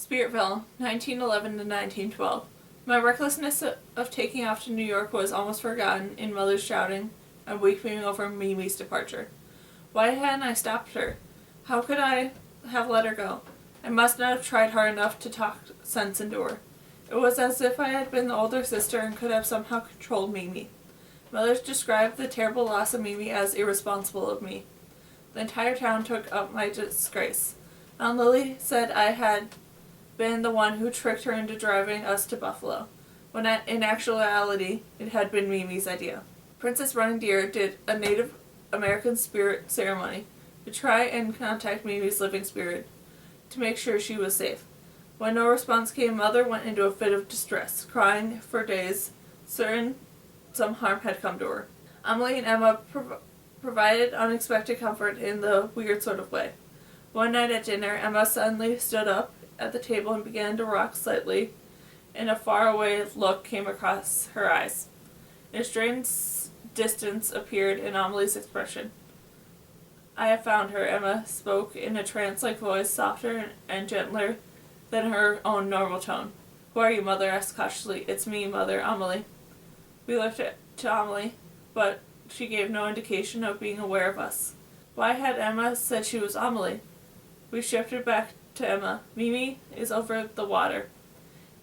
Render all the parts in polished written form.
Spiritville, 1911 to 1912. My recklessness of taking off to New York was almost forgotten in Mother's shouting and weeping over Mimi's departure. Why hadn't I stopped her? How could I have let her go? I must not have tried hard enough to talk sense into her. It was as if I had been the older sister and could have somehow controlled Mimi. Mother described the terrible loss of Mimi as irresponsible of me. The entire town took up my disgrace. Aunt Lily said I had been the one who tricked her into driving us to Buffalo, when in actuality it had been Mimi's idea. Princess Running Deer did a Native American spirit ceremony to try and contact Mimi's living spirit to make sure she was safe. When no response came, Mother went into a fit of distress, crying for days, certain some harm had come to her. Emily and Emma provided unexpected comfort in the weird sort of way. One night at dinner, Emma suddenly stood up at the table and began to rock slightly, and a faraway look came across her eyes. A strange distance appeared in Emily's expression. "I have found her," Emma spoke in a trance-like voice, softer and gentler than her own normal tone. "Who are you, Mother?" asked cautiously. "It's me, Mother, Emily." We looked to Emily, but she gave no indication of being aware of us. Why had Emma said she was Emily? We shifted back to Emma. "Mimi is over the water.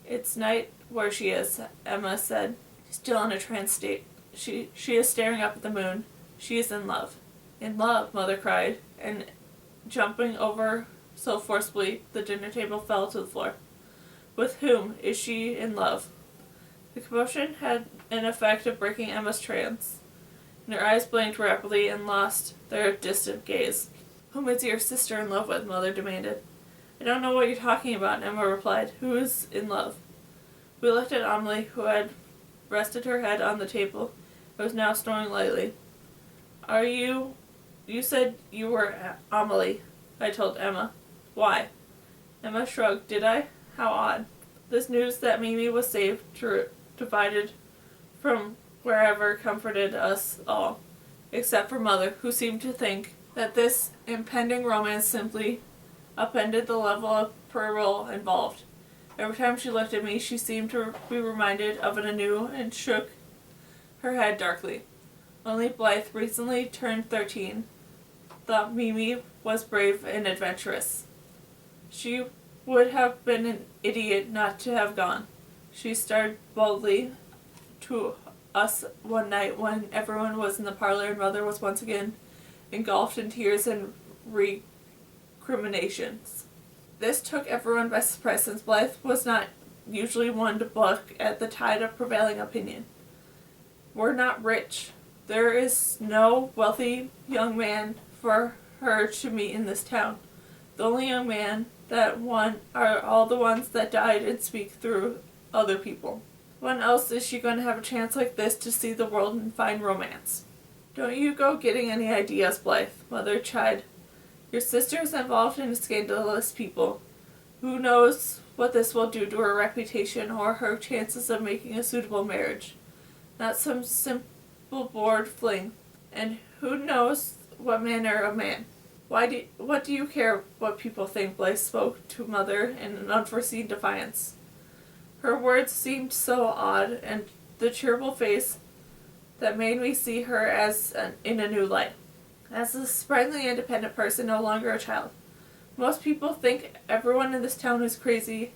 It's night where she is," Emma said, still in a trance state. She is staring up at the moon. She is in love." "In love?" Mother cried, and jumping over so forcibly the dinner table fell to the floor. "With whom is she in love?" The commotion had an effect of breaking Emma's trance, and her eyes blinked rapidly and lost their distant gaze. "Whom is your sister in love with?" Mother demanded. "I don't know what you're talking about," Emma replied. "Who is in love?" We looked at Emily, who had rested her head on the table and was now snoring lightly. You said you were Emily," I told Emma. "Why?" Emma shrugged. "Did I? How odd." This news that Mimi was saved divided from wherever comforted us all, except for Mother, who seemed to think that this impending romance simply upended the level of peril involved. Every time she looked at me, she seemed to be reminded of it anew and shook her head darkly. Only Blythe, recently turned 13, thought Mimi was brave and adventurous. She would have been an idiot not to have gone. She started boldly to us one night when everyone was in the parlor and Mother was once again engulfed in tears and recriminations. This took everyone by surprise, since Blythe was not usually one to balk at the tide of prevailing opinion. "We're not rich. There is no wealthy young man for her to meet in this town. The only young man that won are all the ones that died and speak through other people. When else is she going to have a chance like this to see the world and find romance?" "Don't you go getting any ideas, Blythe," Mother chid. "Your sister is involved in scandalous people. Who knows what this will do to her reputation or her chances of making a suitable marriage? Not some simple bored fling. And who knows what manner of man? What do you care what people think?" Blythe spoke to Mother in an unforeseen defiance. Her words seemed so odd, and the cheerful face that made me see her in a new light, as a sprightly, independent person, no longer a child. "Most people think everyone in this town is crazier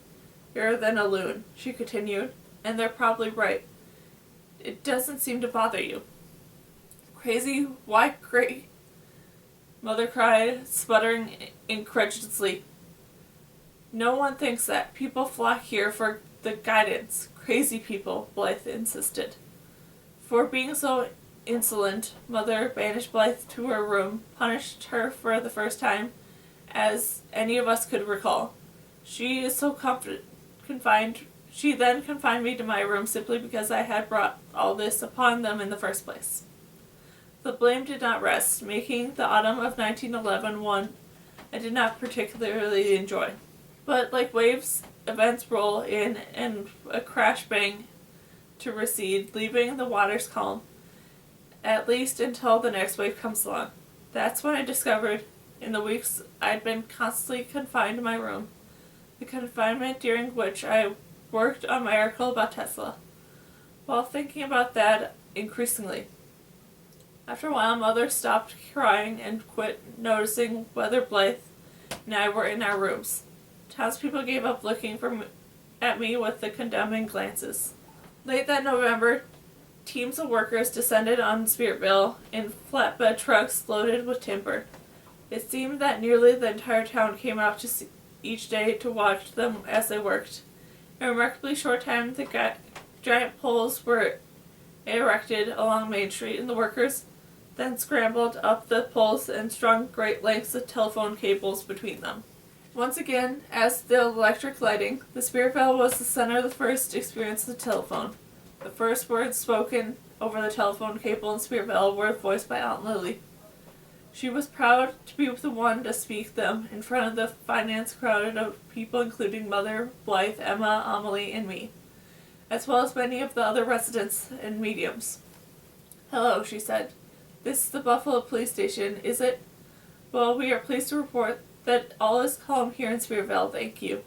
than a loon," she continued, "and they're probably right. It doesn't seem to bother you." "Crazy? Why crazy?" Mother cried, sputtering incredulously. "No one thinks that. People flock here for the guidance." "Crazy people," Blythe insisted. For being so insolent, Mother banished Blythe to her room, punished her for the first time as any of us could recall. She then confined me to my room simply because I had brought all this upon them in the first place. The blame did not rest, making the autumn of 1911 one I did not particularly enjoy. But like waves, events roll in and a crash bang to recede, leaving the waters calm, at least until the next wave comes along. That's when I discovered, in the weeks I'd been constantly confined in my room, the confinement during which I worked on my article about Tesla. While thinking about that increasingly, after a while, Mother stopped crying and quit noticing whether Blythe and I were in our rooms. Townspeople gave up looking at me with the condemning glances. Late that November, teams of workers descended on Spiritville in flatbed trucks loaded with timber. It seemed that nearly the entire town came out each day to watch them as they worked. In a remarkably short time, the giant poles were erected along Main Street, and the workers then scrambled up the poles and strung great lengths of telephone cables between them. Once again, as the electric lighting, the Spiritville was the center of the first experience of the telephone. The first words spoken over the telephone cable in Spiritville were voiced by Aunt Lily. She was proud to be the one to speak them in front of the finance crowd of people including Mother, Blythe, Emma, Amelie, and me, as well as many of the other residents and mediums. "Hello," she said. "This is the Buffalo Police Station, is it? Well, we are pleased to report that all is calm here in Spiritville, thank you."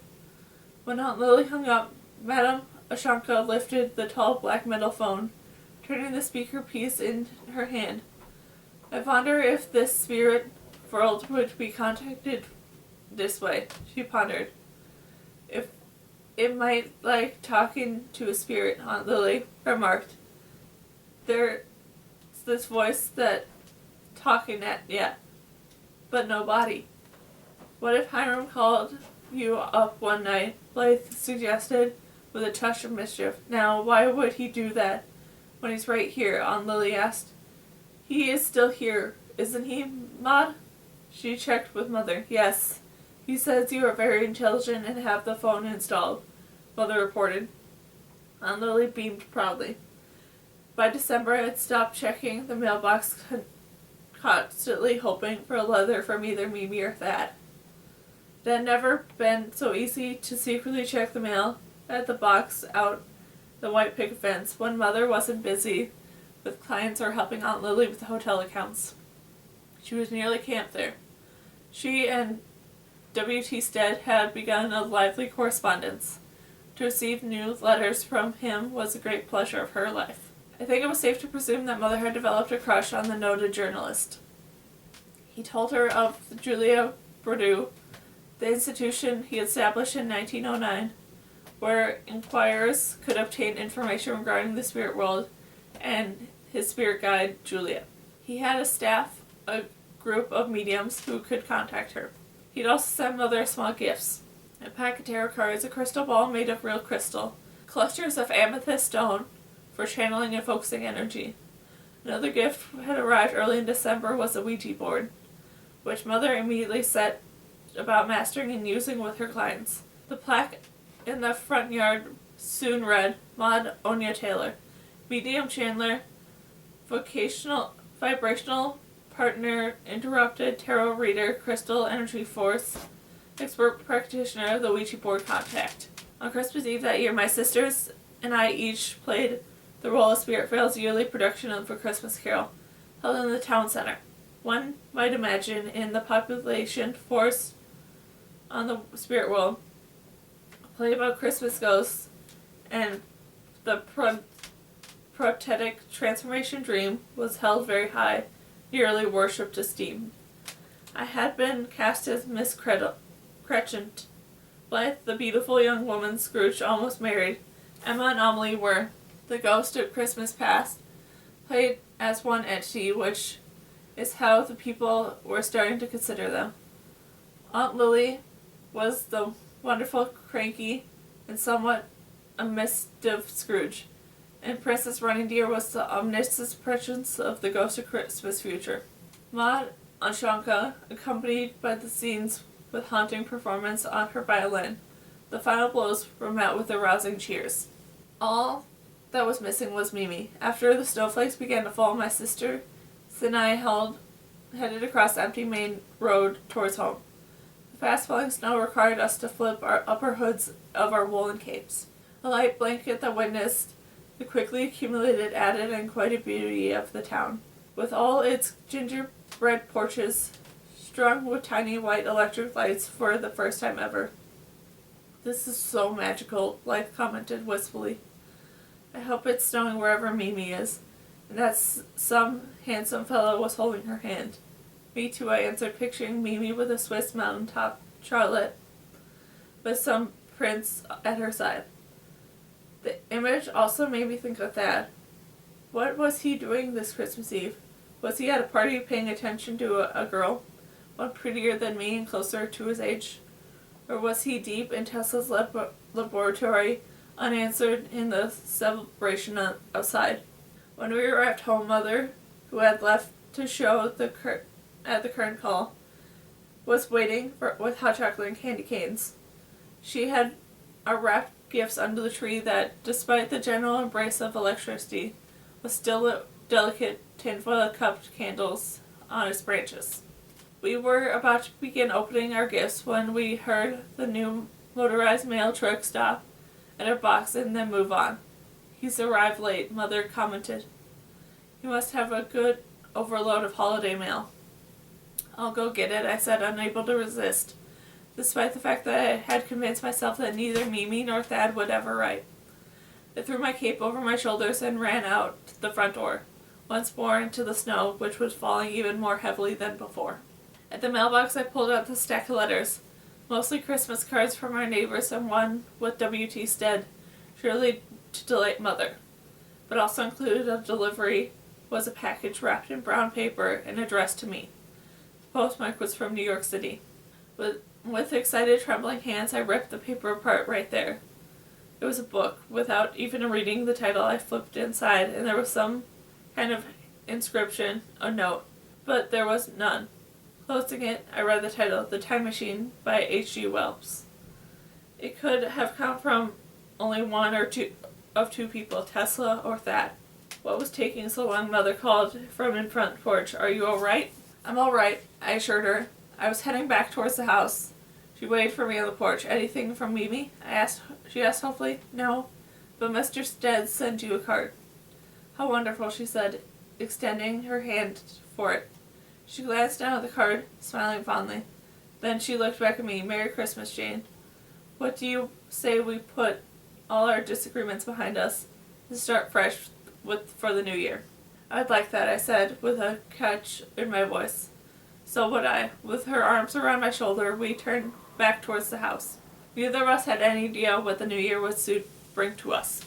When Aunt Lily hung up, Madame Ashanka lifted the tall black metal phone, turning the speaker piece in her hand. "I wonder if this spirit world would be contacted this way," she pondered. "If it might like talking to a spirit," Aunt Lily remarked. "There's this voice that talking at ya, but no body." "What if Hiram called you up one night?" Blythe suggested, with a touch of mischief. "Now, why would he do that when he's right here?" Aunt Lily asked. "He is still here, isn't he, Maud?" She checked with Mother. "Yes. He says you are very intelligent and have the phone installed," Mother reported. Aunt Lily beamed proudly. By December, I had stopped checking the mailbox, constantly hoping for a letter from either Mimi or Thad. It had never been so easy to secretly check the mail at the box out the white picket fence when Mother wasn't busy with clients or helping Aunt Lily with the hotel accounts. She was nearly camped there. She and W.T. Stead had begun a lively correspondence. To receive new letters from him was a great pleasure of her life. I think it was safe to presume that Mother had developed a crush on the noted journalist. He told her of Julia Bordeaux, the institution he established in 1909, where inquirers could obtain information regarding the spirit world, and his spirit guide, Julia. He had a staff, a group of mediums who could contact her. He'd also send Mother small gifts: a pack of tarot cards, a crystal ball made of real crystal, clusters of amethyst stone for channeling and focusing energy. Another gift had arrived early in December was a Ouija board, which Mother immediately set about mastering and using with her clients. The plaque in the front yard soon read, "Maud Onya Taylor, medium chandler, vibrational partner, interrupted tarot reader, crystal energy force, expert practitioner of the Ouija board contact." On Christmas Eve that year, my sisters and I each played the role of Spiritville's yearly production of A Christmas Carol, held in the town center. One might imagine, in the population forced on the spirit world, a play about Christmas ghosts and the prothetic transformation dream was held very high, nearly worshipped esteem. I had been cast as Miss Cretchent, Blythe, the beautiful young woman Scrooge almost married. Emma and Amelie were the ghost of Christmas past, played as one entity, which is how the people were starting to consider them. Aunt Lily was the wonderful, cranky, and somewhat amissive Scrooge, and Princess Running Deer was the omniscient presence of the ghost of Christmas future. Maud Ashanka accompanied by the scenes with haunting performance on her violin. The final blows were met with arousing cheers. All that was missing was Mimi. After the snowflakes began to fall, my sister and I headed across the empty main road towards home. The fast-falling snow required us to flip our upper hoods of our woolen capes. A light blanket that witnessed the quickly accumulated added and quiet beauty of the town, with all its gingerbread porches strung with tiny white electric lights for the first time ever. "This is so magical," Life commented wistfully. "I hope it's snowing wherever Mimi is, and that some handsome fellow was holding her hand." "Me too," I answered, picturing Mimi with a Swiss mountaintop Charlotte with some prince at her side. The image also made me think of Thad. What was he doing this Christmas Eve? Was he at a party paying attention to a girl, one prettier than me and closer to his age? Or was he deep in Tesla's laboratory, unanswered in the celebration outside? When we arrived home, Mother, who had left to show at the current call, was waiting with hot chocolate and candy canes. She had wrapped gifts under the tree that, despite the general embrace of electricity, was still a delicate tinfoil cupped candles on its branches. We were about to begin opening our gifts when we heard the new motorized mail truck stop at our box and then move on. "He's arrived late," Mother commented. "He must have a good overload of holiday mail." "I'll go get it," I said, unable to resist, despite the fact that I had convinced myself that neither Mimi nor Thad would ever write. I threw my cape over my shoulders and ran out the front door, once more into the snow, which was falling even more heavily than before. At the mailbox, I pulled out the stack of letters, mostly Christmas cards from our neighbors and one with W.T. Stead, surely to delight Mother. But also included a delivery was a package wrapped in brown paper and addressed to me. The postmark was from New York City. With excited, trembling hands, I ripped the paper apart right there. It was a book. Without even reading the title, I flipped inside, and there was some kind of inscription, a note, but there was none. Closing it, I read the title, The Time Machine by H.G. Wells. It could have come from only one or two people, Tesla or Thad. "What was taking so long?" Mother called from in front porch. "Are you all right?" "I'm all right," I assured her. I was heading back towards the house. She waited for me on the porch. "Anything from Mimi?" She asked hopefully. "No, but Mr. Stead sent you a card." "How wonderful," she said, extending her hand for it. She glanced down at the card, smiling fondly. Then she looked back at me. "Merry Christmas, Jane. What do you say we put all our disagreements behind us and start fresh for the new year?" "I'd like that," I said, with a catch in my voice. So would I. With her arms around my shoulder, we turned back towards the house. Neither of us had any idea what the new year would soon bring to us.